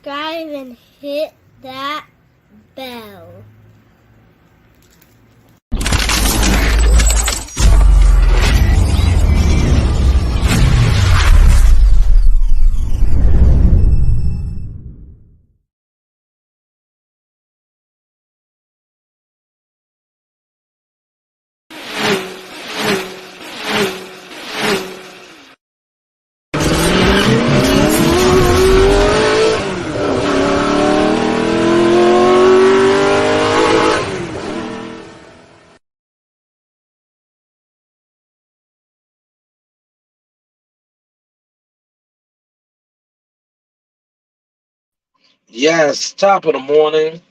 subscribe and hit that bell. Yes, top of the morning.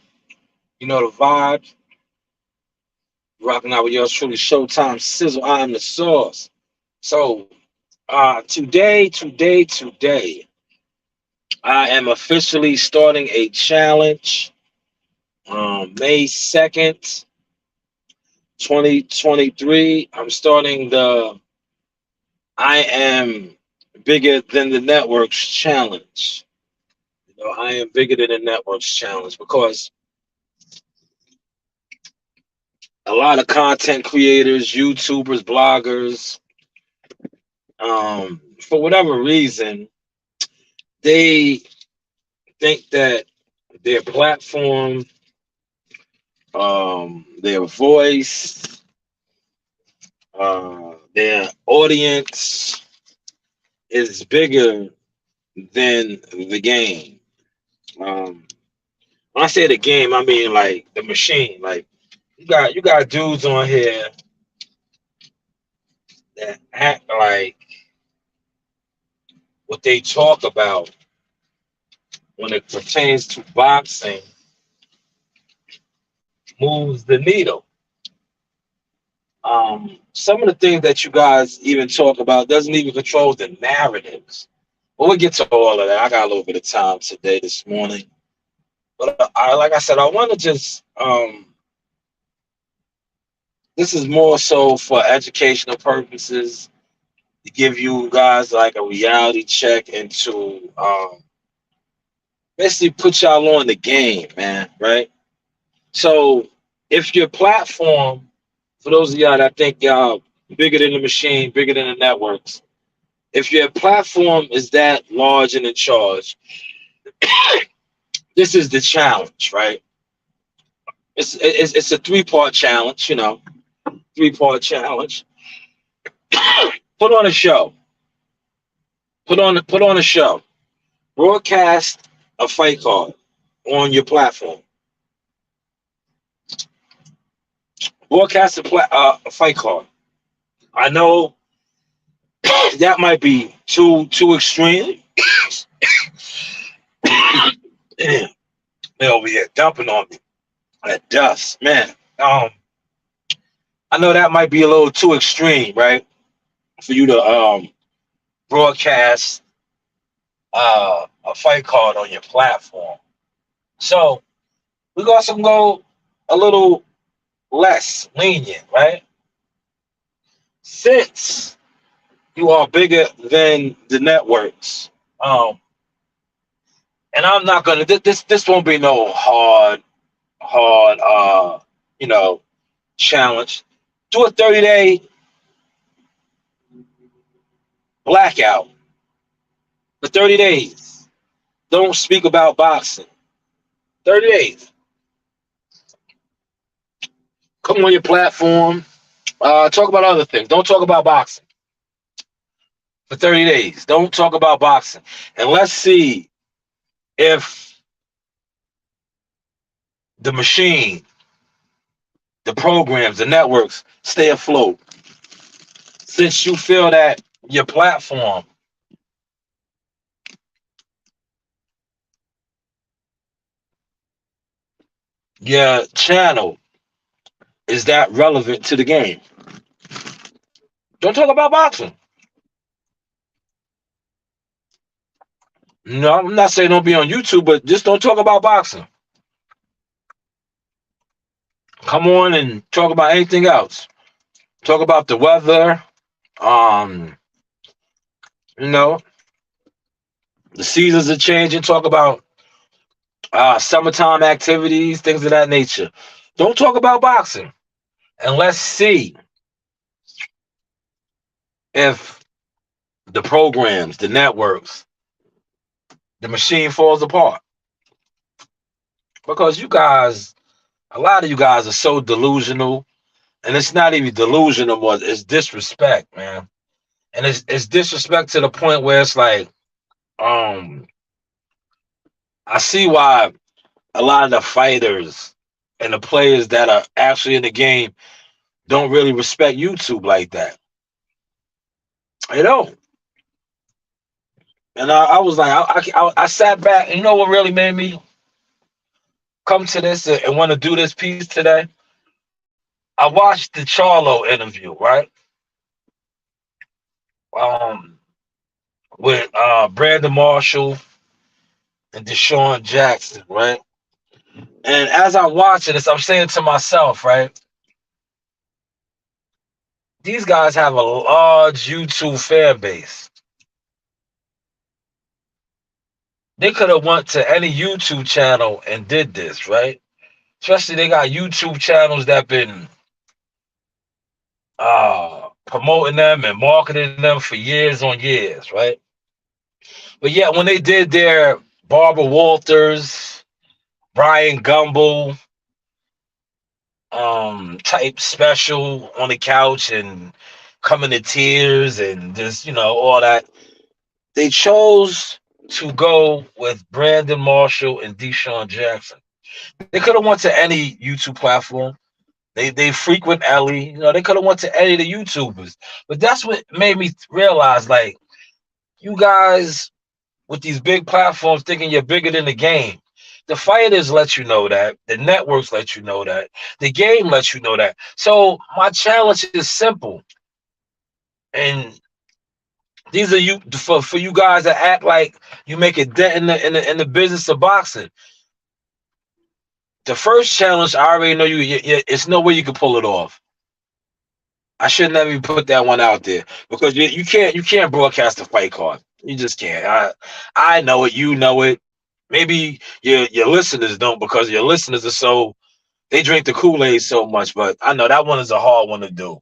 You know the vibe. Rocking out with yours truly, Showtime Sizzle. I am the sauce. So, today, I am officially starting a challenge. May 2nd, 2023. I'm starting the I Am Bigger Than the Networks challenge. I am bigger than the networks challenge because a lot of content creators, YouTubers, bloggers, for whatever reason, they think that their platform, their voice, their audience is bigger than the game. Um, when I say the game, I mean like the machine. Like you got dudes on here that act like what they talk about when it pertains to boxing moves the needle. Some of the things that you guys even talk about doesn't even control the narratives. But we'll get to all of that. I got a little bit of time today, this morning. But like I said, I want to just, this is more so for educational purposes to give you guys like a reality check into basically put y'all on the game, man, right? So if your platform, for those of y'all that think y'all bigger than the machine, bigger than the networks, if your platform is that large and in charge, this is the challenge, right? It's a three-part challenge, three-part challenge. Put on a show. Put on a show. Broadcast a fight card on your platform. Broadcast a fight card. I know that might be too extreme. Damn, they over here dumping on me. That dust, man. I know that might be a little too extreme, right? For you to broadcast a fight card on your platform. So we're going to go a little less lenient, right? Since you are bigger than the networks, and I'm not gonna. This won't be no hard challenge. Do a 30-day blackout for 30 days. Don't speak about boxing. 30 days. Come on your platform. Talk about other things. Don't talk about boxing for 30 days. Don't talk about boxing. And let's see if the machine, the programs, the networks stay afloat. Since you feel that your platform your channel is that relevant to the game. Don't talk about boxing. No, I'm not saying don't be on YouTube, but just don't talk about boxing. Come on and talk about anything else. Talk about the weather. Um, you know, the seasons are changing. Talk about summertime activities, things of that nature. Don't talk about boxing, and let's see if the programs, the networks, the machine falls apart. Because you guys, a lot of you guys are so delusional, and it's not even delusional more, it's disrespect, man. And it's disrespect to the point where it's like, um, I see why a lot of the fighters and the players that are actually in the game don't really respect YouTube like that. They don't. And I was like, I sat back. And you know what really made me come to this and want to do this piece today? I watched the Charlo interview, right? Um, with Brandon Marshall and Deshaun Jackson, right? And as I'm watching this, I'm saying to myself, right? These guys have a large YouTube fan base. They could have went to any YouTube channel and did this, right? Especially they got YouTube channels that been promoting them and marketing them for years on years, right? But yet when they did their Barbara Walters, Brian Gumble type special on the couch and coming to tears and just, all that, they chose to go with Brandon Marshall and Deshaun Jackson. They could have went to any YouTube platform. They frequent Ellie. They could have went to any of the YouTubers. But that's what made me realize, like, you guys with these big platforms thinking you're bigger than the game. The fighters let you know that. The networks let you know that. The game lets you know that. So my challenge is simple. And these are you for you guys that act like you make a dent in the business of boxing. The first challenge, I already know it's no way you can pull it off. I should never even put that one out there because you can't broadcast a fight card. You just can't. I know it. You know it. Maybe your listeners don't because your listeners are they drink the Kool-Aid so much. But I know that one is a hard one to do.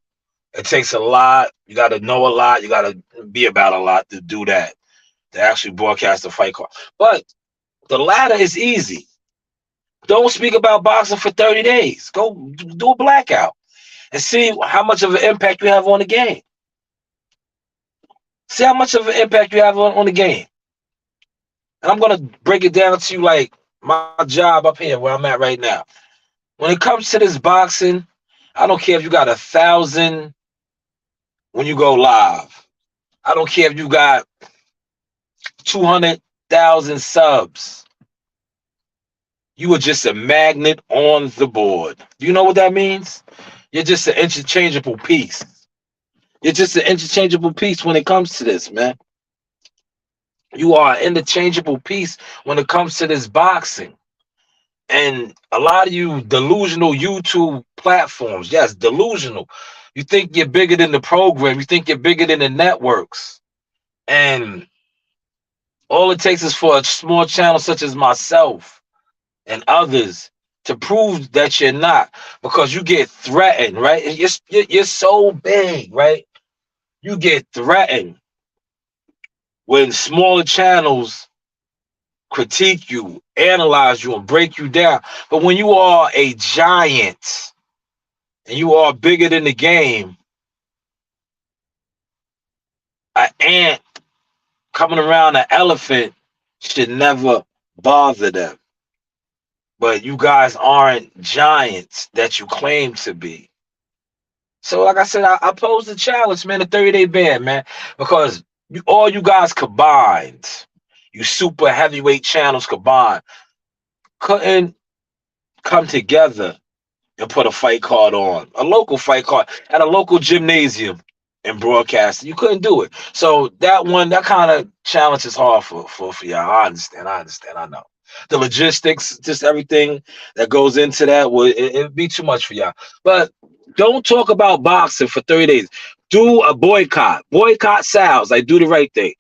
It takes a lot. You got to know a lot. You got to be about a lot to do that, to actually broadcast a fight card. But the latter is easy. Don't speak about boxing for 30 days. Go do a blackout and see how much of an impact you have on the game. See how much of an impact you have on the game. And I'm going to break it down to you like my job up here where I'm at right now. When it comes to this boxing, I don't care if you got 1,000 when you go live. I don't care if you got 200,000 subs. You are just a magnet on the board. Do you know what that means? You're just an interchangeable piece. You're just an interchangeable piece when it comes to this, man. You are an interchangeable piece when it comes to this boxing. And a lot of you delusional YouTube platforms, yes, delusional. You think you're bigger than the program. You think you're bigger than the networks. And all it takes is for a small channel such as myself and others to prove that you're not, because you get threatened, right? You're so big, right? You get threatened when smaller channels critique you, analyze you, and break you down. But when you are a giant and you are bigger than the game, an ant coming around an elephant should never bother them. But you guys aren't giants that you claim to be. So, like I said, I posed the challenge, man, a 30-day ban, man, because all you guys combined, you super heavyweight channels combined, couldn't come together and put a fight card on, a local fight card at a local gymnasium and broadcast. You couldn't do it. So that kind of challenge is hard for y'all. I understand. I know. The logistics, just everything that goes into that, it'd be too much for y'all. But don't talk about boxing for 30 days. Do a boycott. Boycott Sal's. Like, do the right thing.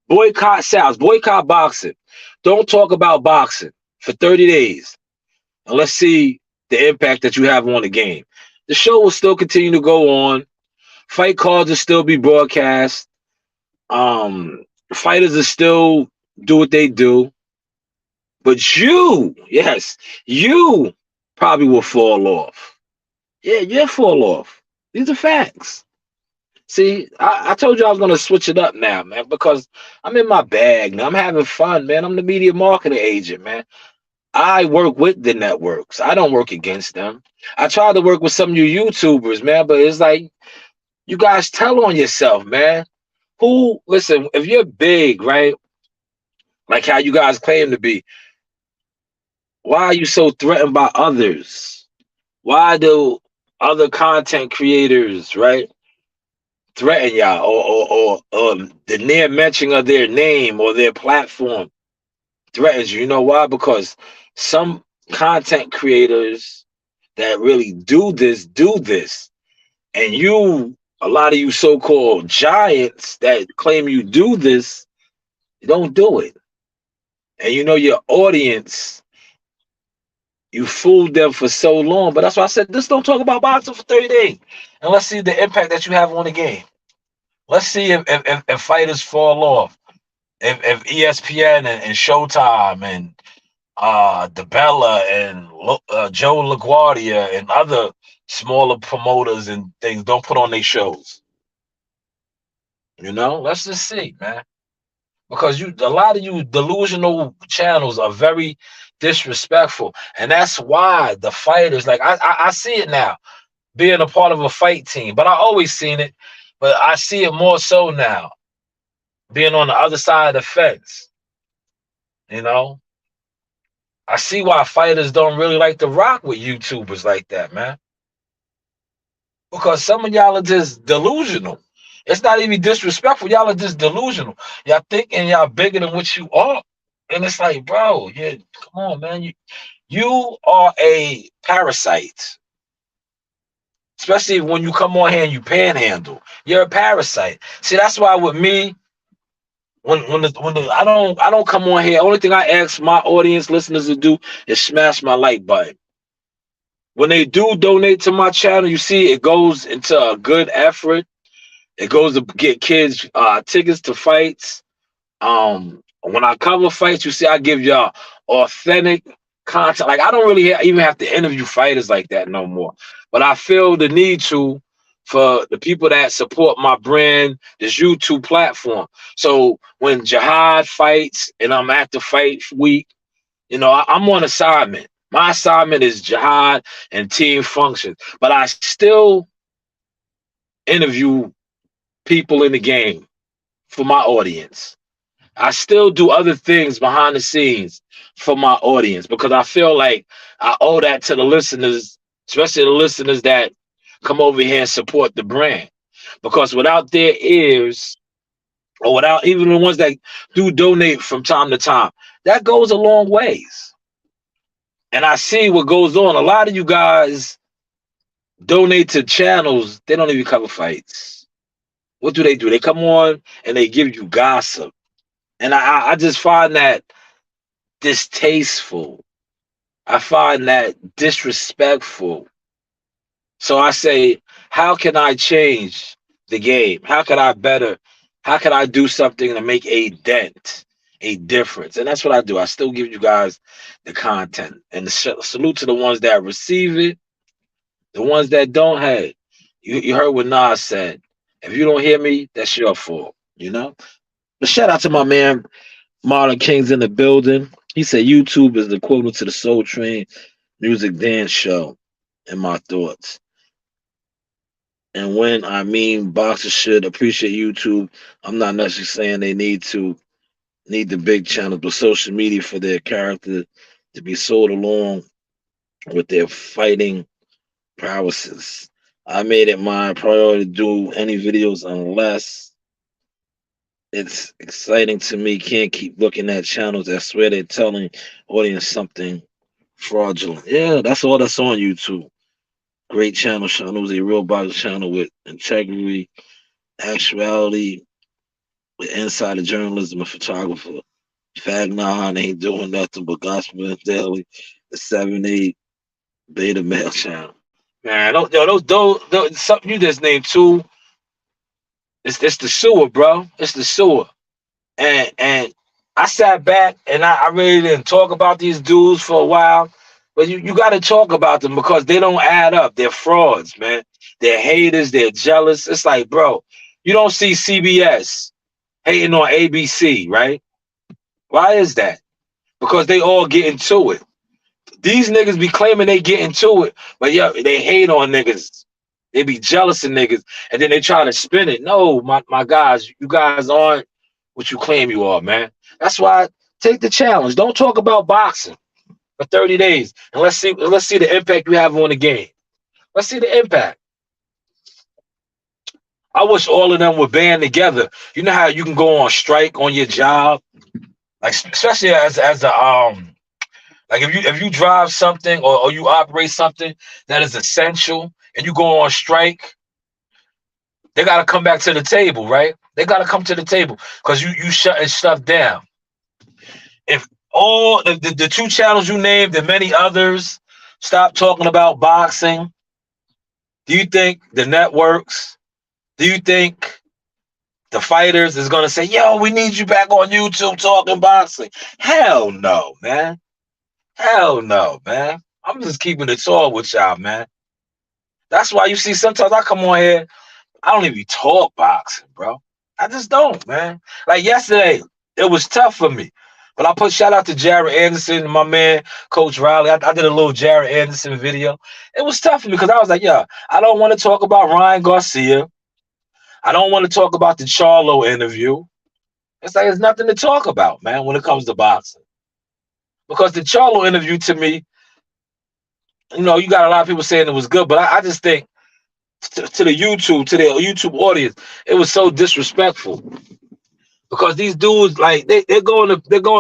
Boycott Sal's. Boycott boxing. Don't talk about boxing. for 30 days. And let's see the impact that you have on the game. The show will still continue to go on. Fight cards will still be broadcast. Um, Fighters will still do what they do. But you, yes, you probably will fall off. Yeah, you'll fall off. These are facts. See, I told you I was gonna switch it up now, man, because I'm in my bag now. I'm having fun, man. I'm the media marketing agent, man. I work with the networks. I don't work against them. I try to work with some of you YouTubers, man, but it's like you guys tell on yourself, man. Who listen, if you're big, right? Like how you guys claim to be, why are you so threatened by others? Why do other content creators, right, threaten y'all or the near mention of their name or their platform threatens you? You know why? Because some content creators that really do this. And you, a lot of you so-called giants that claim you do this, you don't do it. And you know your audience, you fooled them for so long. But that's why I said, just don't talk about boxing for 30 days. And let's see the impact that you have on the game. Let's see if fighters fall off. If ESPN and Showtime and DeBella and Joe LaGuardia and other smaller promoters and things don't put on their shows. You know, let's just see, man. Because a lot of you delusional channels are very disrespectful, and that's why the fighters, like I see it now, being a part of a fight team. But I always seen it, but I see it more so now, being on the other side of the fence. You know, I see why fighters don't really like to rock with YouTubers like that, man. Because some of y'all are just delusional. It's not even disrespectful. Y'all are just delusional. Y'all thinking y'all bigger than what you are. And it's like, bro, yeah, come on, man. You are a parasite. Especially when you come on here and you panhandle. You're a parasite. See, that's why with me, I don't come on here. Only thing I ask my audience listeners to do is smash my like button. When they do donate to my channel, you see it goes into a good effort. It goes to get kids tickets to fights. When I cover fights, you see I give y'all authentic content. Like I don't really even have to interview fighters like that no more. But I feel the need to for the people that support my brand, this YouTube platform. So when Jihad fights and I'm at the fight week, you know, I'm on assignment. My assignment is Jihad and team functions. But I still interview people in the game for my audience. I still do other things behind the scenes for my audience because I feel like I owe that to the listeners, especially the listeners that come over here and support the brand. Because without their ears, or without even the ones that do donate from time to time, that goes a long ways. And I see what goes on. A lot of you guys donate to channels, they don't even cover fights. What do? They come on and they give you gossip. And I just find that distasteful. I find that disrespectful. So I say, how can I change the game? How can I better? How can I do something to make a dent, a difference? And that's what I do. I still give you guys the content. And the salute to the ones that receive it, the ones that don't have it. You heard what Nas said. If you don't hear me, that's your fault, you know? But shout out to my man Marlon King's in the building. He said YouTube is the equivalent to the Soul Train music dance show, in my thoughts. And when I mean boxers should appreciate YouTube, I'm not necessarily saying they need the big channels, but social media for their character to be sold along with their fighting prowesses. I made it my priority to do any videos unless it's exciting to me. Can't keep looking at channels that swear they're telling audience something fraudulent. Yeah, that's all that's on YouTube. Great channel. Channel a real boxing channel with integrity, actuality, with insider journalism and photographer. Fat Nine ain't doing nothing but gospel and daily. The 7-8 beta male channel. Man, those something you just named two. It's the sewer, bro. It's the sewer. And I sat back and I really didn't talk about these dudes for a while. But you got to talk about them because they don't add up. They're frauds, man. They're haters. They're jealous. It's like, bro, you don't see CBS hating on ABC, right? Why is that? Because they all get into it. These niggas be claiming they get into it, but yeah, they hate on niggas. They be jealous of niggas, and then they try to spin it. No, my guys, you guys aren't what you claim you are, man. That's why take the challenge. Don't talk about boxing for 30 days, and let's see the impact you have on the game. Let's see the impact. I wish all of them would band together. You know how you can go on strike on your job, like especially as a like if you drive something or you operate something that is essential and you go on strike, they gotta come back to the table, right? They gotta come to the table because you shutting stuff down. If all the two channels you named and many others stop talking about boxing, do you think the networks, do you think the fighters is gonna say, yo, we need you back on YouTube talking boxing? Hell no, man. Hell no, man. I'm just keeping it tall with y'all, man. That's why you see sometimes I come on here, I don't even talk boxing, bro. I just don't, man. Like yesterday, it was tough for me. But I put shout out to Jared Anderson, my man, Coach Riley. I did a little Jared Anderson video. It was tough for me because I was like, yeah, I don't want to talk about Ryan Garcia. I don't want to talk about the Charlo interview. It's like there's nothing to talk about, man, when it comes to boxing. Because the Charlo interview to me, you got a lot of people saying it was good, but I just think to the YouTube audience, it was so disrespectful because these dudes like they're going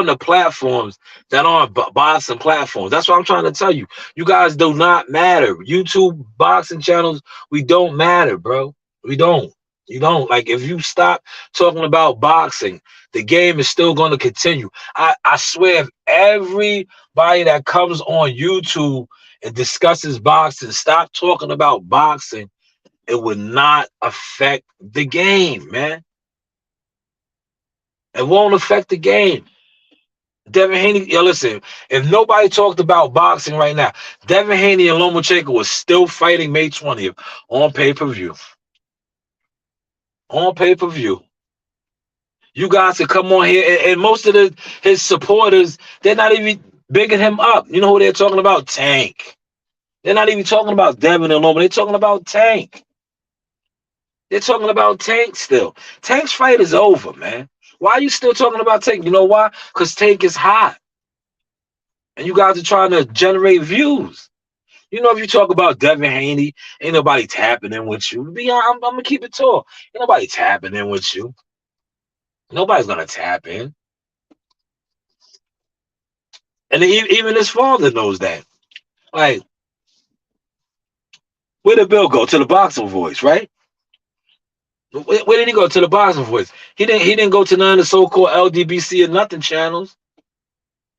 to platforms that aren't boxing platforms. That's what I'm trying to tell you. You guys do not matter. YouTube boxing channels, we don't matter, bro. We don't. You don't. Like if you stop talking about boxing, the game is still going to continue. I swear, if everybody that comes on YouTube and discusses boxing, stop talking about boxing, it would not affect the game, man. It won't affect the game. Devin Haney, yo, listen, if nobody talked about boxing right now, Devin Haney and Lomachenko was still fighting May 20th on pay-per-view. On pay-per-view. You guys could come on here, and most of his supporters, they're not even bigging him up. You know who they're talking about? Tank. They're not even talking about Devin and Loma. They're talking about Tank. They're talking about Tank still. Tank's fight is over, man. Why are you still talking about Tank? You know why? Because Tank is hot. And you guys are trying to generate views. You know, if you talk about Devin Haney, ain't nobody tapping in with you. I'm going to keep it tall. Ain't nobody tapping in with you. Nobody's going to tap in. And even his father knows that. Like, where did Bill go? To the Boxing Voice, right? Where did he go? To the Boxing Voice. He didn't go to none of the so-called LDBC or nothing channels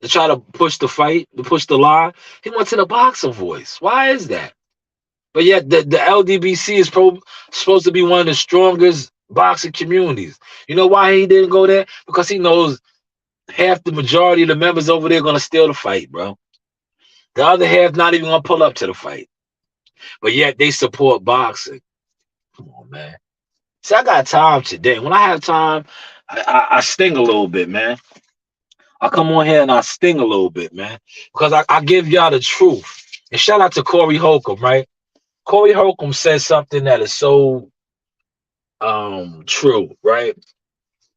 to try to push the fight, to push the lie. He went to the Boxing Voice. Why is that? But yet the LDBC is supposed to be one of the strongest boxing communities. You know why he didn't go there? Because he knows half the majority of the members over there are going to steal the fight, bro. The other half not even going to pull up to the fight. But yet they support boxing. Come on, man. See, I got time today. When I have time, I sting a little bit, man. I come on here and I sting a little bit, man. Because I give y'all the truth. And shout out to Corey Holcomb, right? Corey Holcomb says something that is so true, right?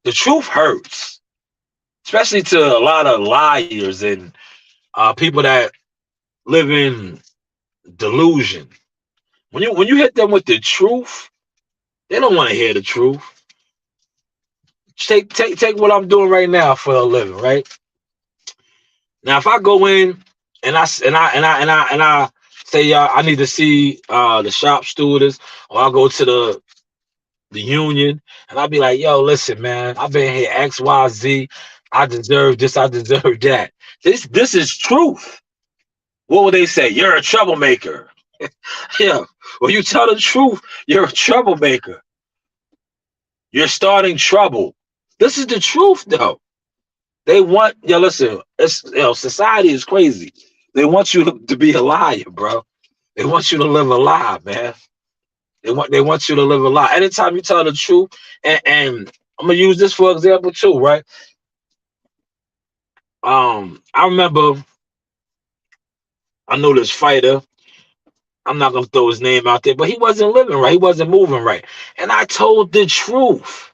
The truth hurts. Especially to a lot of liars and people that live in delusion. When you hit them with the truth, they don't want to hear the truth. Take what I'm doing right now for a living, right? Now, if I go in and I say, y'all, I need to see the shop stewardess, or I'll go to the union, and I'll be like, yo, listen, man, I've been here XYZ. I deserve this, I deserve that. This is truth. What would they say? You're a troublemaker. Yeah. When you tell the truth, you're a troublemaker. You're starting trouble. This is the truth, though. They want, yo, listen, society is crazy. They want you to be a liar, bro. They want you to live a lie, man. They want you to live a lie. Anytime you tell the truth, and I'm gonna use this for example too, right? I remember I know this fighter. I'm not gonna throw his name out there, but he wasn't living right. He wasn't moving right. And I told the truth.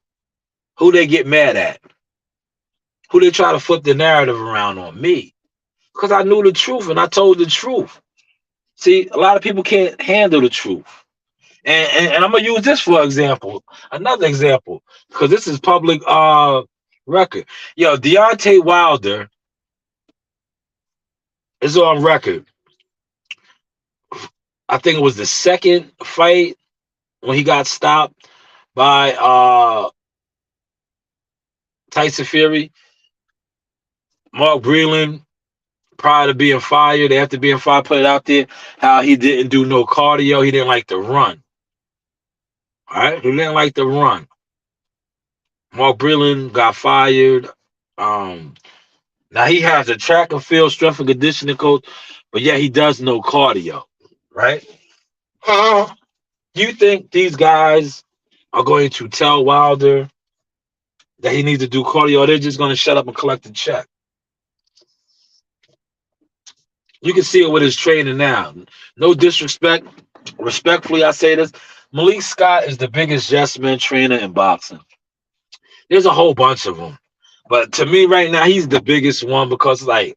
Who they get mad at? Who they try to flip the narrative around on me? Because I knew the truth and I told the truth. See, a lot of people can't handle the truth. And I'm gonna use this for example, another example, because this is public record. Yo, Deontay Wilder is on record. I think it was the second fight when he got stopped by Tyson Fury. Mark Breland, prior to being fired, after being fired, put it out there how he didn't do no cardio. He didn't like to run. All right, he didn't like to run. Mark Breland got fired. Um, Now he has a track and field strength and conditioning coach, but yeah, he does no cardio, right? Uh, you think these guys are going to tell Wilder that he needs to do cardio, or they're just going to shut up and collect the check? You can see it with his training now. No disrespect. Respectfully, I say this. Malik Scott is the biggest yes man trainer in boxing. There's a whole bunch of them. But to me right now, he's the biggest one because like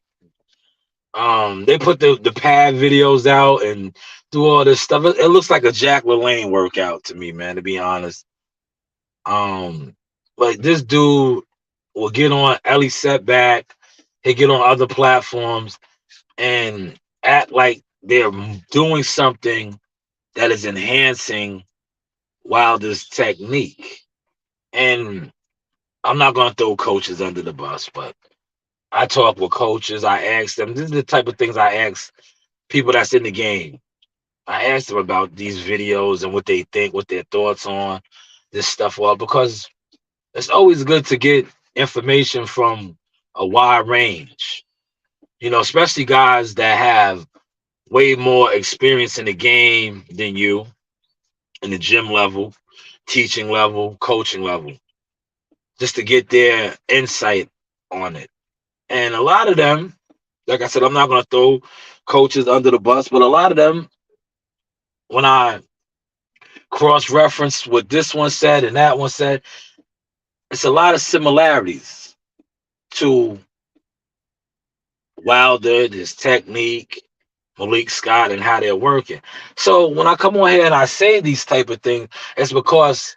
they put the pad videos out and do all this stuff. It looks like a Jack LaLanne workout to me, man, to be honest. Like this dude will get on Ellie Setback, he'll get on other platforms and act like they're doing something that is enhancing Wilder's technique. And I'm not gonna throw coaches under the bus, but I talk with coaches. I ask them. This is the type of things I ask people that's in the game. I ask them about these videos and what they think, what their thoughts on this stuff are, because it's always good to get information from a wide range. You know, especially guys that have way more experience in the game than you, in the gym level, teaching level, coaching level, just to get their insight on it. And a lot of them, like I said, I'm not going to throw coaches under the bus, but a lot of them, when I cross reference what this one said and that one said, it's a lot of similarities to Wilder, his technique, Malik Scott, and how they're working. So when I come on here and I say these type of things, it's because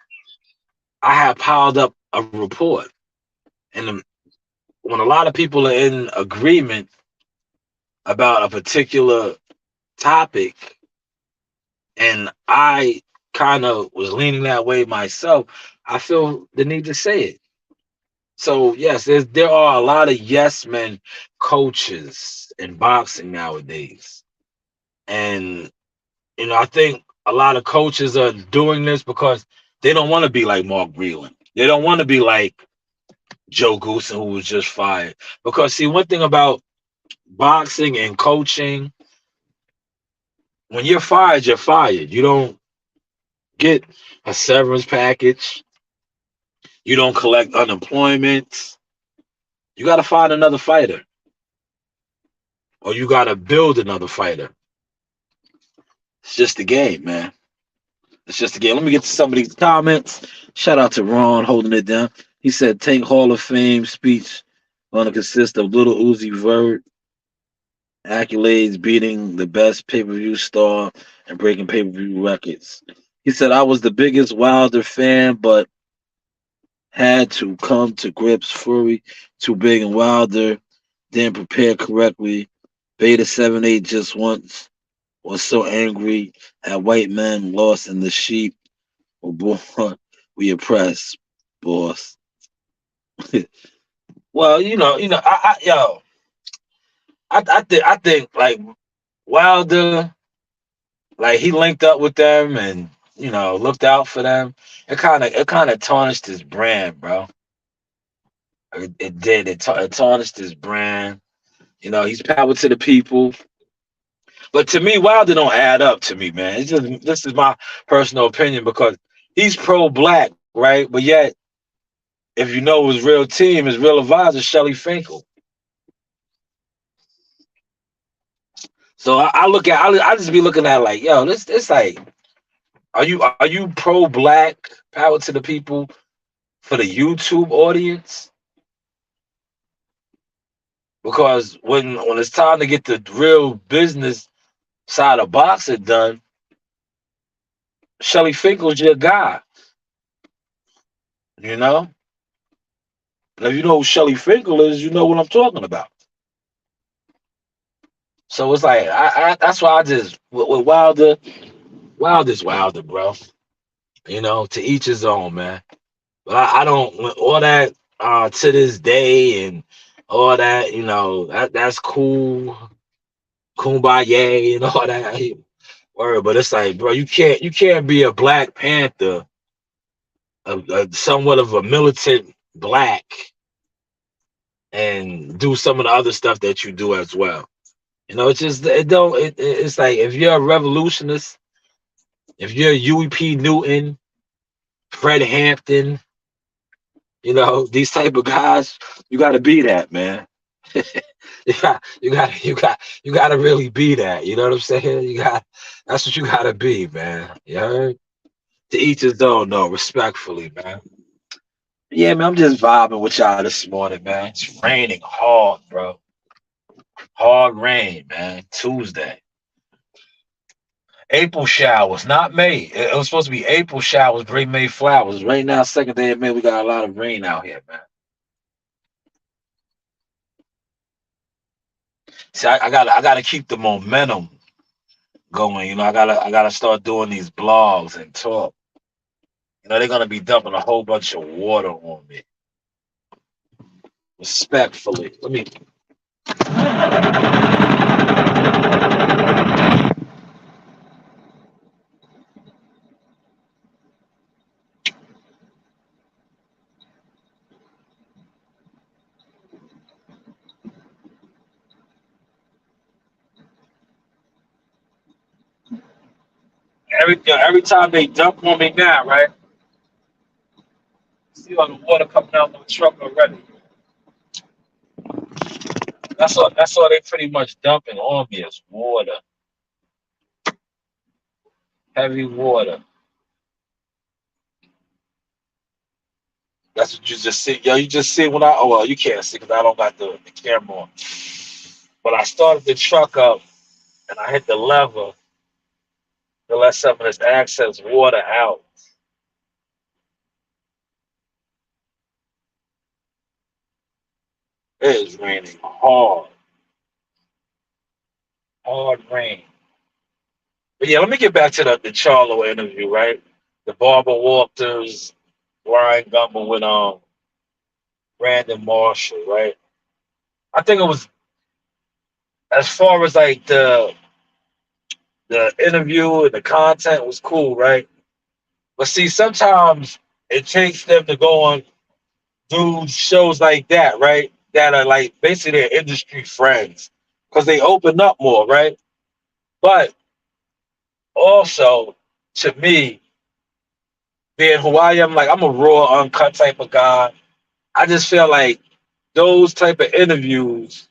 I have piled up a report. And when a lot of people are in agreement about a particular topic, and I kind of was leaning that way myself, I feel the need to say it. So yes, there are a lot of yes men coaches in boxing nowadays, and I think a lot of coaches are doing this because they don't want to be like Mark Breland. They don't want to be like Joe Goosen, who was just fired. Because see, one thing about boxing and coaching, when you're fired, you're fired. You don't get a severance package. You don't collect unemployment. You got to find another fighter, or you got to build another fighter. It's just the game, man. It's just a game. Let me get to some of these comments. Shout out to Ron holding it down. He said Tank Hall of Fame speech gonna consist of Little Uzi Vert accolades, beating the best pay-per-view star and breaking pay-per-view records. He said I was the biggest Wilder fan, but had to come to grips. Fury too big and Wilder didn't prepare correctly. Beta 7-8 just once was so angry at white men lost in the sheep were born. We oppressed, boss. Well, yo, I think like Wilder, like he linked up with them and looked out for them. It kind of tarnished his brand, bro. It did. It tarnished his brand. He's power to the people. But to me, Wilder don't add up to me, man. It's just this is my personal opinion because he's pro-black, right? But yet, if you know his real team, his real advisor, Shelly Finkel. So I look at, I just be looking at like, yo, this like, are you pro-black, power to the people for the YouTube audience? Because when it's time to get the real business side of boxing done, Shelly Finkel's your guy, you know? And if you know who Shelly Finkel is, you know what I'm talking about. So it's like that's why I just with Wilder, Wilder's Wilder, bro. To each his own, man. But I don't all that to this day and all that, that's cool, kumbaya and all that word. But it's like, bro, you can't be a Black Panther, somewhat of a militant black, and do some of the other stuff that you do as well. It's just it don't. It's like if you're a revolutionist, if you're UEP Newton, Fred Hampton, these type of guys, you got to be that, man. You got to really be that. You know what I'm saying? That's what you got to be, man. You heard? To each his own, no, respectfully, man. Yeah, man, I'm just vibing with y'all this morning, man. It's raining hard, bro. Hard rain, man. Tuesday. April showers, not May. It was supposed to be April showers, bring May flowers. Right now, second day of May, we got a lot of rain out here, man. See, I gotta keep the momentum going. I gotta start doing these blogs and talk. They're gonna be dumping a whole bunch of water on me. Respectfully. Let me every time they dump on me now, right? See all the water coming out my truck already. That's all they pretty much dumping on me is water. Heavy water. That's what you just see. Yo, you just see when oh well, you can't see because I don't got the camera on. But I started the truck up and I hit the lever to let some of this excess water out. It is raining hard rain. But yeah, let me get back to the Charlo interview, right? The Barbara Walters, Brian Gumble with Brandon Marshall, right? I think it was as far as like the interview and the content was cool, right? But see, sometimes it takes them to go on do shows like that, right? That are like basically their industry friends because they open up more, right? But also, to me, being who I am, like I'm a raw, uncut type of guy. I just feel like those type of interviews,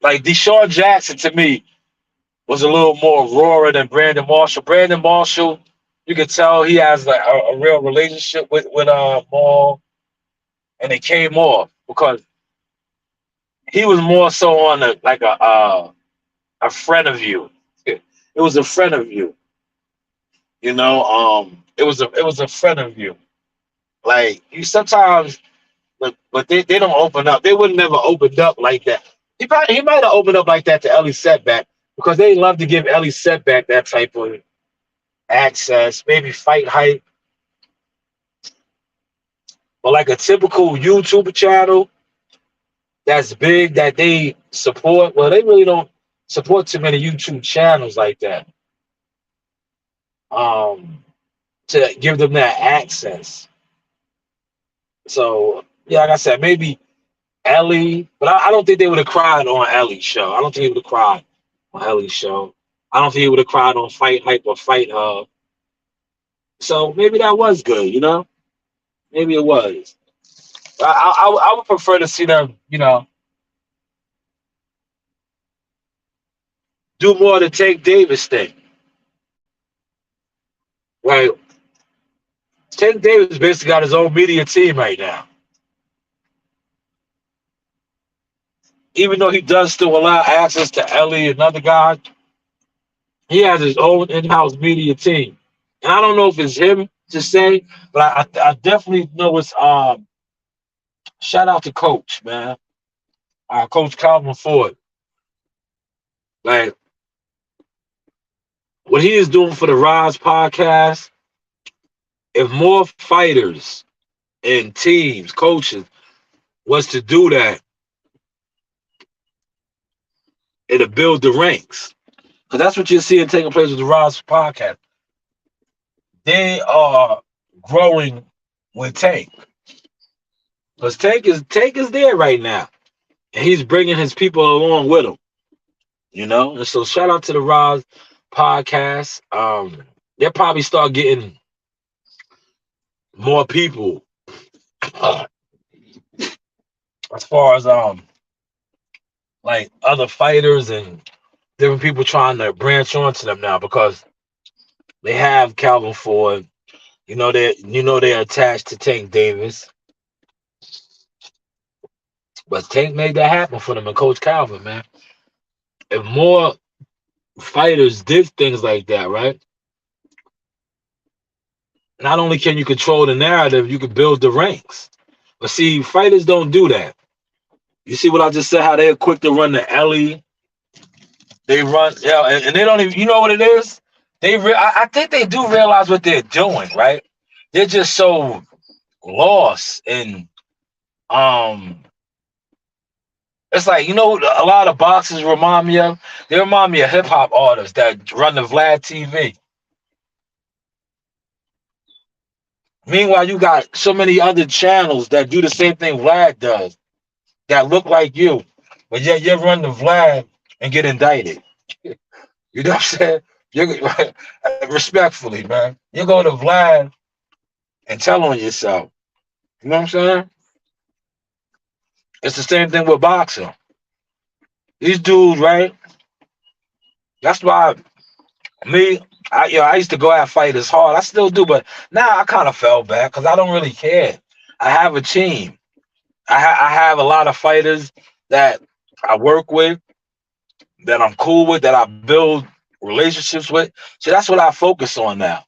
like Deshaun Jackson, to me was a little more raw than Brandon Marshall. Brandon Marshall, you can tell he has like a real relationship with Maul, and it came off because he was more so on like a friend of you. It was a friend of you, it was a friend of you. Like you sometimes, but they don't open up. They would never opened up like that. He might have opened up like that to Ellie Setback because they love to give Ellie Setback that type of access, maybe fight hype, or like a typical YouTube channel. that's big that they support. Well, they really don't support too many YouTube channels like that. Um, to give them that access. So yeah, like I said, maybe Ellie, but I don't think they would have cried on Ellie's show. I don't think he would have cried on Ellie's show. I don't think he would have cried on Fight Hype or Fight Hub. So maybe that was good, you know? Maybe it was. I would prefer to see them, do more to Tank Davis thing. Right? Tank Davis basically got his own media team right now. Even though he does still allow access to Ellie and other guys, he has his own in-house media team. And I don't know if it's him to say, but I definitely know it's shout out to Coach, man. Coach Calvin Ford. Like what he is doing for the Rise podcast, if more fighters and teams, coaches was to do that, it'll build the ranks. Because that's what you're seeing taking place with the Rise podcast. They are growing with Tank. Because Tank is there right now. And he's bringing his people along with him. And so shout out to the Rise podcast. They'll probably start getting more people as far as like other fighters and different people trying to branch onto them now because they have Calvin Ford. They're attached to Tank Davis. But Tank made that happen for them and Coach Calvin, man. If more fighters did things like that, right? Not only can you control the narrative, you can build the ranks. But see, fighters don't do that. You see what I just said? How they're quick to run the Ellie. They run, and they don't even. You know what it is? I think they do realize what they're doing, right? They're just so lost and it's like, a lot of boxers remind me of. They remind me of hip hop artists that run the Vlad TV. Meanwhile, you got so many other channels that do the same thing Vlad does that look like you, but yet you run the Vlad and get indicted. You know what I'm saying? You respectfully, man. You go to Vlad and tell on yourself. You know what I'm saying? It's the same thing with boxing. These dudes, right? That's why I used to go out fighters hard. I still do, but now I kind of fell back because I don't really care. I have a team. I have a lot of fighters that I work with, that I'm cool with, that I build relationships with. So that's what I focus on now.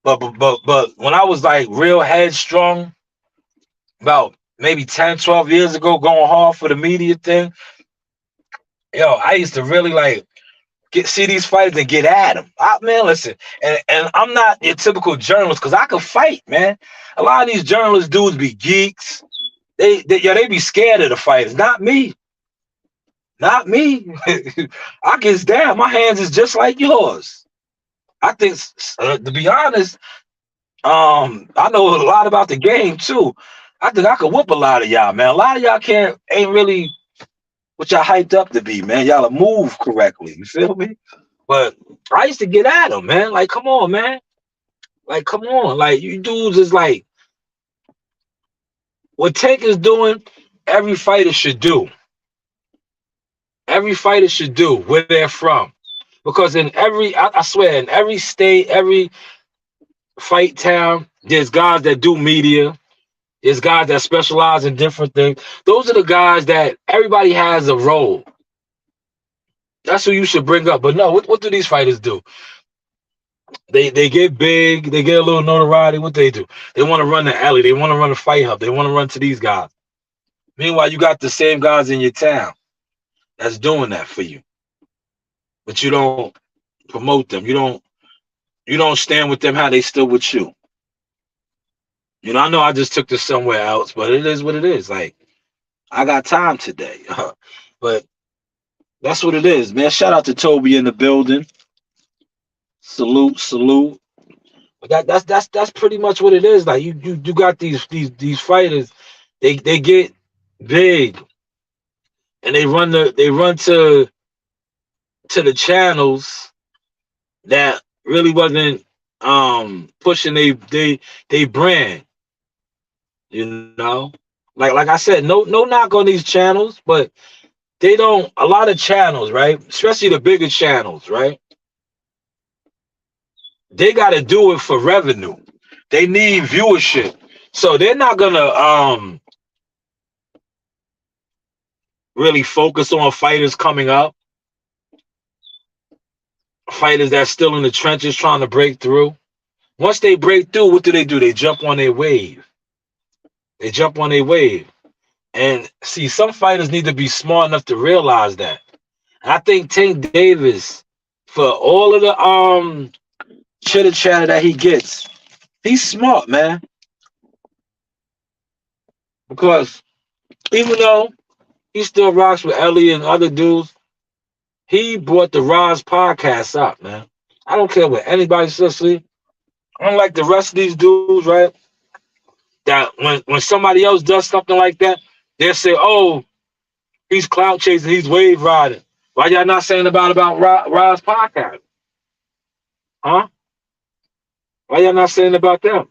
But when I was like real headstrong, about maybe 10, 12 years ago, going hard for the media thing, I used to really like see these fighters and get at them. Man, listen, and I'm not your typical journalist because I can fight, man. A lot of these journalist dudes be geeks. They be scared of the fighters. Not me. Not me. I get down. My hands is just like yours. I think, to be honest, I know a lot about the game too. I think I could whoop a lot of y'all, man. A lot of y'all ain't really what y'all hyped up to be, man. Y'all move correctly. You feel me? But I used to get at them, man. Like, come on, man. Like, come on. Like, you dudes is like, what Tank is doing, every fighter should do. Every fighter should do where they're from. Because I swear, in every state, every fight town, there's guys that do media. There's guys that specialize in different things. Those are the guys that everybody has a role. That's who you should bring up. But no, what do these fighters do? They get big. They get a little notoriety. What they do? They want to run the alley. They want to run the fight hub. They want to run to these guys. Meanwhile, you got the same guys in your town that's doing that for you. But you don't promote them. You don't stand with them how they stood with you. I know I just took this somewhere else, but it is what it is. Like, I got time today. But that's what it is, man. Shout out to Toby in the building. Salute, salute. But that's pretty much what it is. Like you got these fighters, they get big and they run to the channels that really wasn't pushing they brand, you know. Like I said, no knock on these channels, but they don't a lot of channels, right? Especially the bigger channels, right? They gotta do it for revenue. They need viewership. So they're not gonna really focus on fighters coming up, fighters that's still in the trenches trying to break through. Once they break through, what do? They jump on their wave. They jump on their wave. And see, some fighters need to be smart enough to realize that. And I think Tank Davis, for all of the chitter chatter that he gets, he's smart, man. Because even though he still rocks with Ellie and other dudes, he brought the Roz podcast up, man. I don't care what anybody says. See, unlike the rest of these dudes, right? That when somebody else does something like that, they'll say, "Oh, he's clout chasing, he's wave riding." Why y'all not saying about Roz podcast? Huh? Why y'all not saying about them?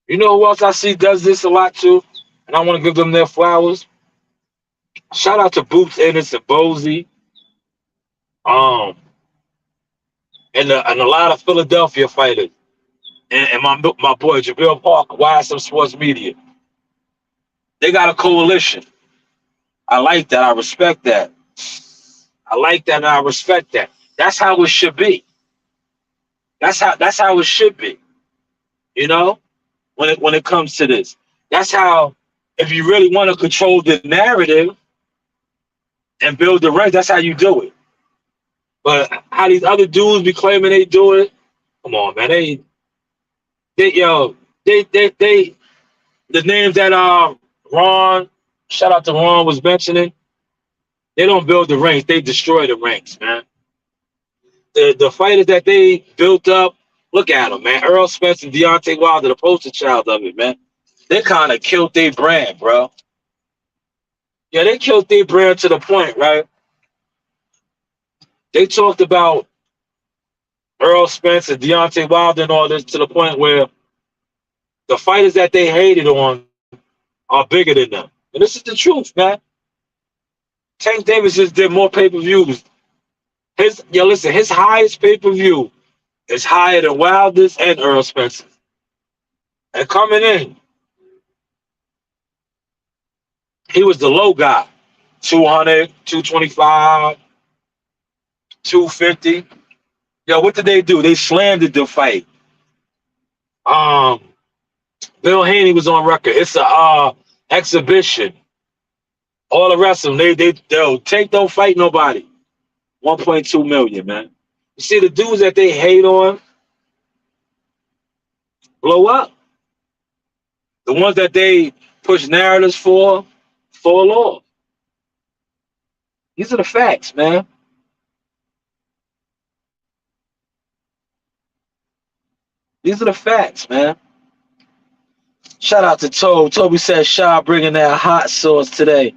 You know who else I see does this a lot too? And I want to give them their flowers. Shout out to Boots Ennis and Bozy. Um, and a lot of Philadelphia fighters. And my boy Jabril Parker, YSM Sports Media. They got a coalition. I like that. I respect that. I like that and I respect that. That's how it should be. That's how it should be. You know, when it comes to this. That's how, if you really want to control the narrative and build the rank, that's how you do it. But how these other dudes be claiming they do it, come on, man. They the names that Ron, shout out to Ron was mentioning, they don't build the ranks, they destroy the ranks, man. The fighters that they built up, look at them, man. Earl Spence and Deontay Wilder, the poster child of it, man. They kind of killed their brand, bro. Yeah, they killed their brand to the point, right? They talked about Earl Spence and Deontay Wilder and all this to the point where the fighters that they hated on are bigger than them. And this is the truth, man. Tank Davis just did more pay-per-views. His highest pay-per-view is higher than Wilder's and Earl Spencer. And coming in, he was the low guy. 200, 225, 250. Yo, what did they do? They slammed the fight. Bill Haney was on record. It's a exhibition. All the rest of them, they'll Tank don't fight nobody. 1.2 million, man. You see the dudes that they hate on blow up. The ones that they push narratives for fall off. These are the facts, man. These are the facts, man. Shout out to Toby. Toby said, Shaw bringing that hot sauce today.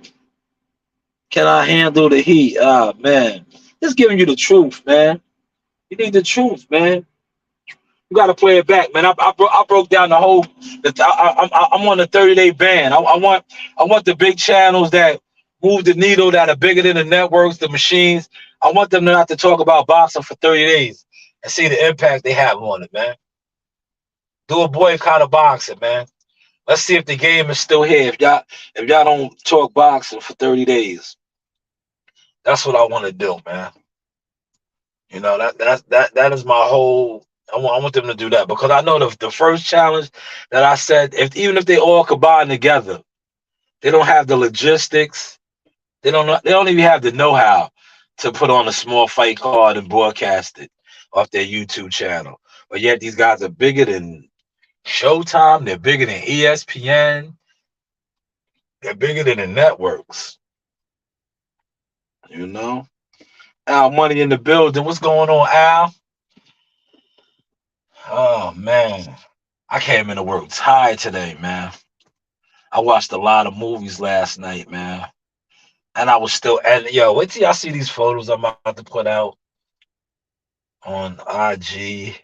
Can I handle the heat? Ah, man. Just giving you the truth, man. You need the truth, man. You got to play it back, man. I broke down the whole. I'm on the 30-day ban. I want the big channels that move the needle, that are bigger than the networks, the machines. I want them not to talk about boxing for 30 days and see the impact they have on it, man. Do a boycott of boxing, man. Let's see if the game is still here. If y'all don't talk boxing for 30 days, that's what I want to do, man. You know, that is my whole. I want them to do that because I know the first challenge that I said, even if they all combine together, they don't have the logistics. They don't even have the know-how to put on a small fight card and broadcast it off their YouTube channel. But yet these guys are bigger than Showtime. They're bigger than ESPN. They're bigger than the networks. You know? Al Money in the building. What's going on, Al? Oh man. I came into work tired today, man. I watched a lot of movies last night, man. And I was still and yo, wait till y'all see these photos I'm about to put out on IG.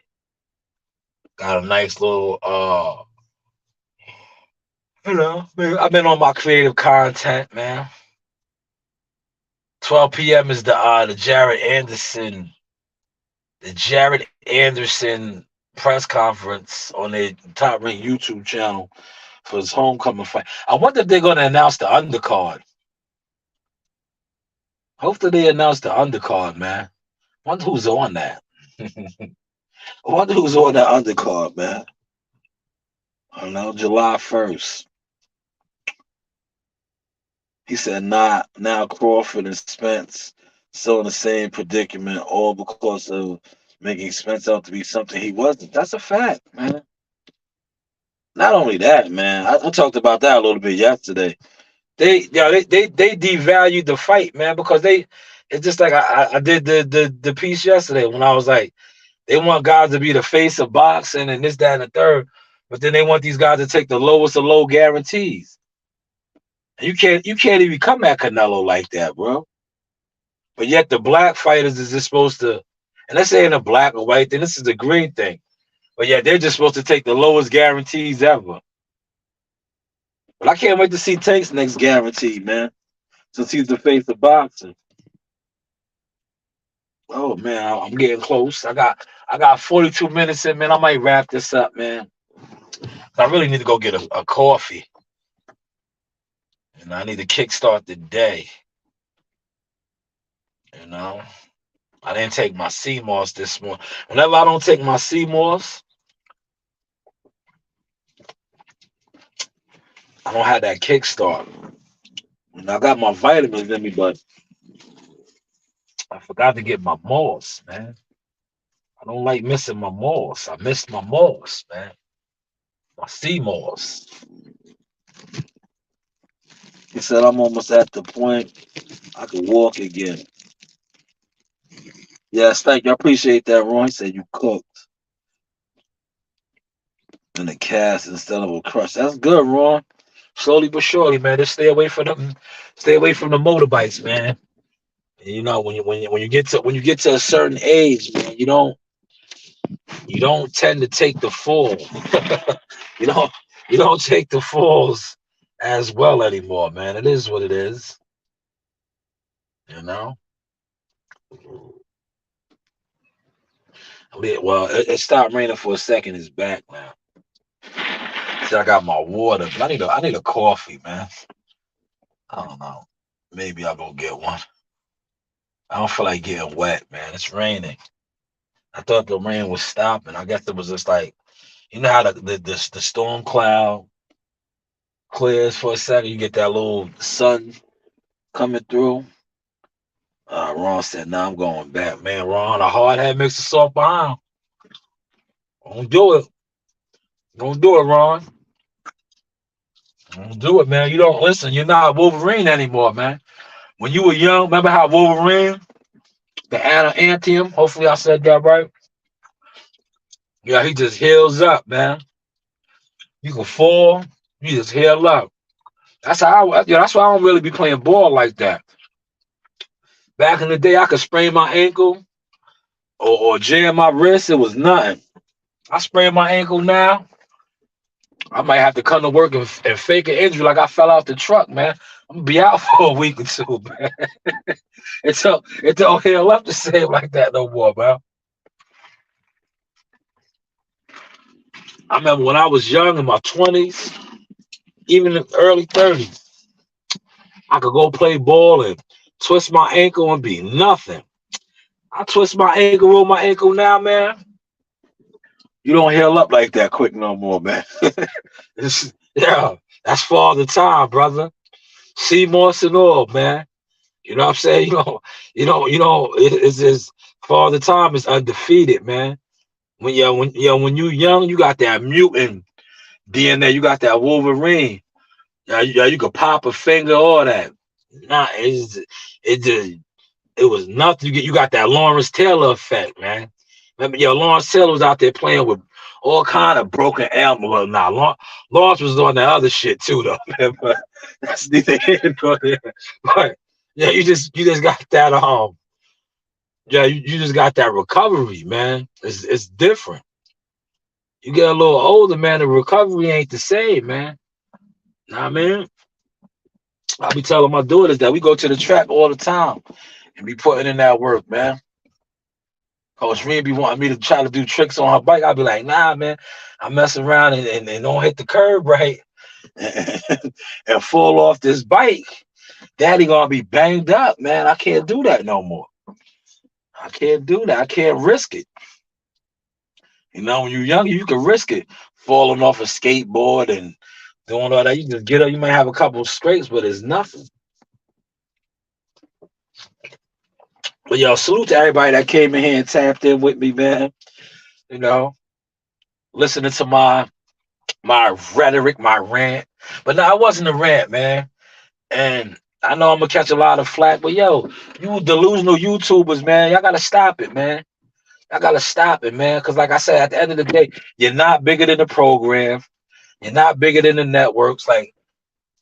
Got a nice little man, I've been on my creative content, man. 12 p.m. is the Jared Anderson press conference on their top ranked YouTube channel for his homecoming fight. I wonder if they're gonna announce the undercard. Hopefully they announce the undercard, man. Wonder who's on that. I wonder who's on that undercard, man. I don't know, July 1st. He said, "Not now Crawford and Spence still in the same predicament, all because of making Spence out to be something he wasn't." That's a fact, man. Not only that, man. I talked about that a little bit yesterday. They devalued the fight, man, because it's just like I did the piece yesterday when I was like, they want guys to be the face of boxing and this, that, and the third, but then they want these guys to take the lowest of low guarantees. You can't even come at Canelo like that, bro. But yet the black fighters is just supposed to, and this ain't a black or white thing, this is a green thing. But yeah, they're just supposed to take the lowest guarantees ever. But I can't wait to see Tank's next guarantee, man. Since he's the face of boxing. Oh man, I'm getting close. I got 42 minutes in, man. I might wrap this up, man. I really need to go get a coffee. And I need to kickstart the day. You know, I didn't take my CMOS this morning. Whenever I don't take my CMOS, I don't have that kickstart. And I got my vitamins in me, but I forgot to get my moss, man. I don't like missing my moss. I missed my moss, man. My CMOS. He said I'm almost at the point I could walk again. Yes, thank you. I appreciate that, Ron. He said you cooked in a cast instead of a crush. That's good, Ron. Slowly but surely, man. Just stay away from them. Stay away from the motorbikes, man. You know, when you get to a certain age, man, you don't tend to take the fall. you don't you don't take the falls as well anymore, man. It is what it is. You know. Well, it stopped raining for a second. It's back now. See, I got my water. But I need a coffee, man. I don't know. Maybe I'll go get one. I don't feel like getting wet, man. It's raining. I thought the rain was stopping. I guess it was just like, you know how the storm cloud clears for a second. You get that little sun coming through. Ron said, "Nah, I'm going back, man." Ron, a hard head makes a soft behind. Don't do it. Don't do it, Ron. Don't do it, man. You don't listen. You're not Wolverine anymore, man. When you were young, remember how Wolverine, the adamantium, hopefully I said that right. Yeah, he just heals up, man. You can fall, you just heal up. That's why I don't really be playing ball like that. Back in the day, I could sprain my ankle or jam my wrist. It was nothing. I sprain my ankle now. I might have to come to work and fake an injury like I fell out the truck, man. I'm gonna be out for a week or two, man. it don't heal up the same like that no more, man. I remember when I was young in my 20s, even in the early 30s, I could go play ball and twist my ankle and be nothing. I twist my ankle, roll my ankle now, man. You don't heal up like that quick no more, man. Yeah, that's father time, brother. See Moss and all, man. You know what I'm saying? It's just father time is undefeated, man. When you young, you got that mutant DNA, you got that Wolverine. Yeah, you could pop a finger, all that. Nah, it just it was nothing. You got that Lawrence Taylor effect, man. Remember, Lawrence Taylor was out there playing with all kind of broken elbow. Well, nah, Lawrence was on the other shit too, though. Man, but that's neither here nor there. But yeah, you just got that yeah, you just got that recovery, man. It's different. You get a little older, man. The recovery ain't the same, man. Nah, man. I be telling my daughters that we go to the track all the time and be putting in that work, man. Coach Reed be wanting me to try to do tricks on her bike. I'll be like, nah, man, I mess around and don't hit the curb right and fall off this bike. Daddy gonna be banged up, man. I can't do that no more. I can't do that. I can't risk it. When you're young, you can risk it. Falling off a skateboard and doing all that. You just get up, you might have a couple of scrapes, but it's nothing. But salute to everybody that came in here and tapped in with me, man. You know, listening to my rhetoric, my rant. But no, I wasn't a rant, man. And I know I'm gonna catch a lot of flack, but you delusional YouTubers, man, y'all gotta stop it, man. Y'all gotta stop it, man. Cause like I said, at the end of the day, you're not bigger than the program. You're not bigger than the networks. Like,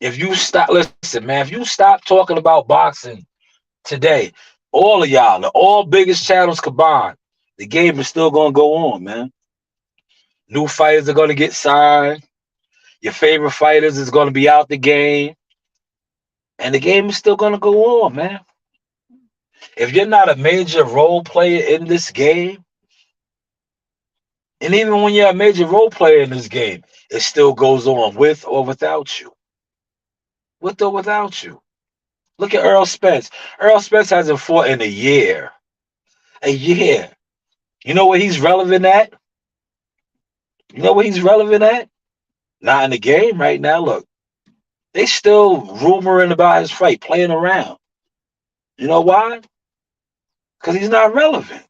if you stop, listen, man, if you stop talking about boxing today, all of y'all, the all biggest channels combined, the game is still gonna go on, man. New fighters are gonna get signed. Your favorite fighters is gonna be out the game. And the game is still gonna go on, man. If you're not a major role player in this game, and even when you're a major role player in this game, it still goes on with or without you. With or without you. Look at Earl Spence. Earl Spence hasn't fought in a year. A year. You know where he's relevant at? You know where he's relevant at? Not in the game right now. Look, they still rumoring about his fight, playing around. You know why? Because he's not relevant.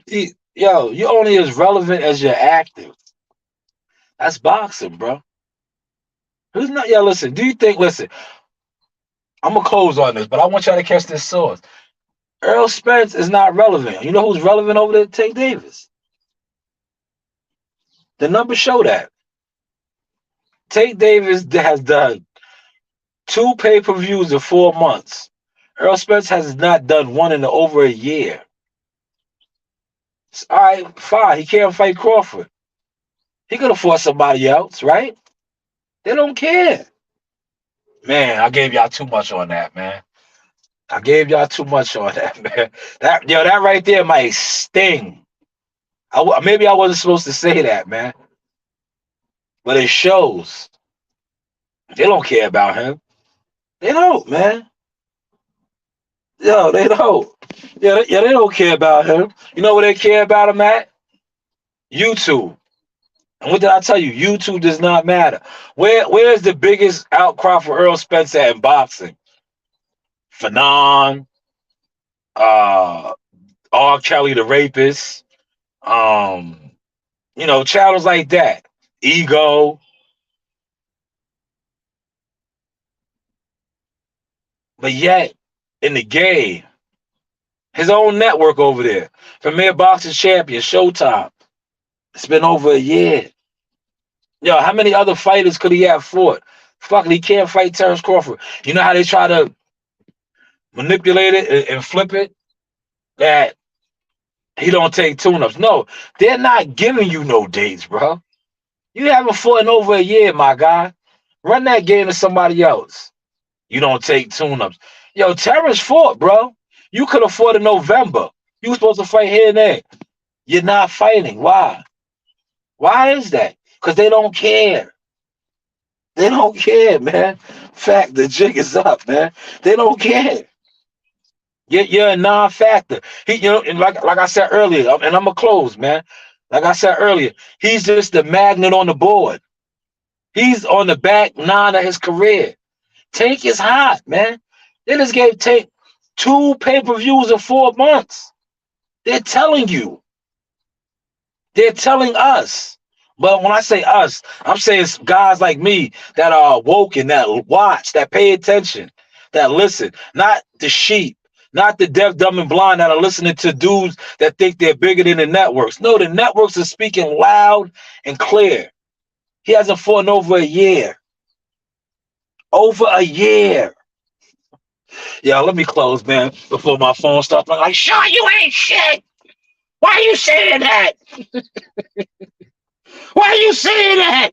You're only as relevant as you're active. That's boxing, bro. Who's not? Listen, listen, I'm going to close on this, but I want y'all to catch this source. Earl Spence is not relevant. You know who's relevant over there? Tank Davis. The numbers show that. Tank Davis has done 2 pay-per-views in 4 months. Earl Spence has not done one in over a year. All right, fine. He can't fight Crawford. He could have fought somebody else, right? They don't care. Man, I gave y'all too much on that, man. I gave y'all too much on that, man. That right there might sting. Maybe I wasn't supposed to say that, man. But it shows. They don't care about him. They don't, man. They don't. They don't care about him. You know where they care about him at? YouTube. And what did I tell you? YouTube does not matter. Where's the biggest outcry for Earl Spence in boxing? Fanon, R. Kelly the rapist, channels like that. Ego. But yet, in the game, his own network over there, Premier Boxing Champion, Showtime. It's been over a year. How many other fighters could he have fought? Fucking, he can't fight Terrence Crawford. You know how they try to manipulate it and flip it? That he don't take tune-ups. No, they're not giving you no dates, bro. You haven't fought in over a year, my guy. Run that game to somebody else. You don't take tune-ups. Terrence fought, bro. You could have fought in November. You were supposed to fight here and there. You're not fighting. Why? Why is that? Because they don't care. They don't care, man. Fact, the jig is up, man. They don't care. You're a non-factor. And like I said earlier, and I'm gonna close, man. Like I said earlier, he's just the magnet on the board. He's on the back 9 of his career. Tank is hot, man. They just gave Tank 2 pay-per-views in 4 months. They're telling you. They're telling us. But when I say us, I'm saying guys like me that are woken, that watch, that pay attention, that listen. Not the sheep, not the deaf, dumb, and blind that are listening to dudes that think they're bigger than the networks. No, the networks are speaking loud and clear. He hasn't fought in over a year. Over a year. Yeah, let me close, man, before my phone starts. I'm like, sure, you ain't shit. Why are you saying that? Why are you saying that?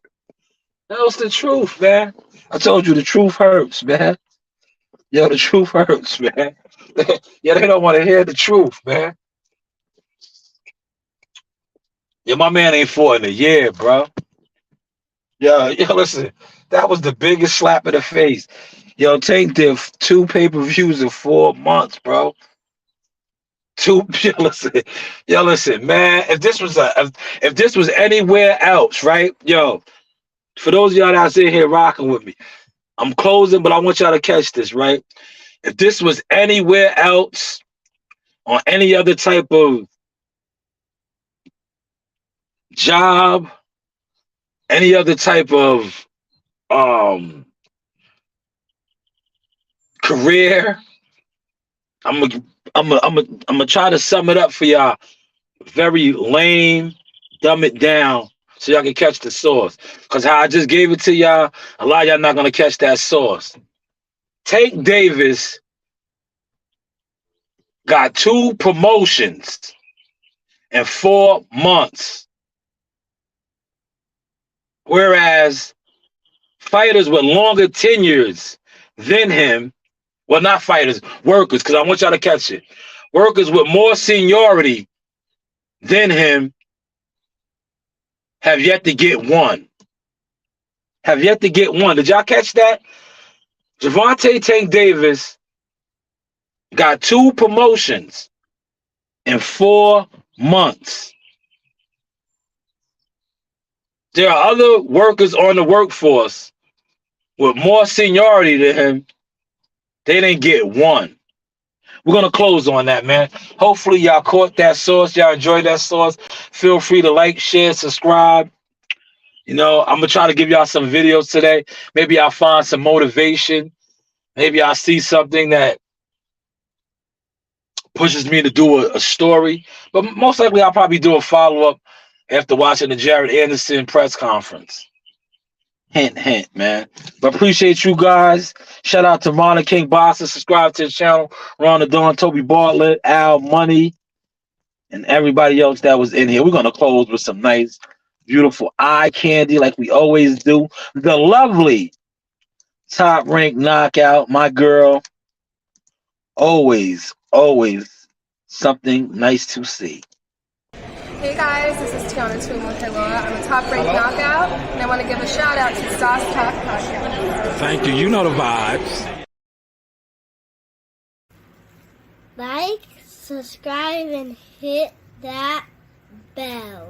That's the truth, man. I told you the truth hurts, man. Yo, the truth hurts, man. Yeah, they don't want to hear the truth, man. Yeah, my man ain't fought in a year, bro. Yo, listen, that was the biggest slap in the face. Yo, Tank did 2 pay-per-views in 4 months, bro. Two, yo, listen, man. If this was anywhere else, right? Yo, for those of y'all that's in here rocking with me, I'm closing, but I want y'all to catch this, right? If this was anywhere else on any other type of job, any other type of career, I'm gonna try to sum it up for y'all. Very lame, dumb it down so y'all can catch the sauce. Cause how I just gave it to y'all, a lot of y'all not gonna catch that sauce. Tank Davis got 2 promotions in 4 months. Whereas fighters with longer tenures than him, well, not fighters, workers, because I want y'all to catch it. Workers with more seniority than him have yet to get one. Have yet to get one. Did y'all catch that? Javante Tank Davis got 2 promotions in 4 months. There are other workers on the workforce with more seniority than him. They didn't get one. We're going to close on that, man. Hopefully, y'all caught that sauce. Y'all enjoyed that sauce. Feel free to like, share, subscribe. You know, I'm going to try to give y'all some videos today. Maybe I'll find some motivation. Maybe I'll see something that pushes me to do a story. But most likely, I'll probably do a follow-up after watching the Jared Anderson press conference. Hint, hint, man. But appreciate you guys. Shout out to Ronald King Boxing. Subscribe to the channel. Ron the Dawn, Toby Bartlett, Al Money, and everybody else that was in here. We're going to close with some nice, beautiful eye candy like we always do. The lovely Top Rank Knockout, my girl. Always, always something nice to see. Hey guys, this is Tiana Tuimuteloa. I'm a Top Rank Knockout, and I want to give a shout out to Sauce Talk Podcast. Thank you. You know the vibes. Like, subscribe, and hit that bell.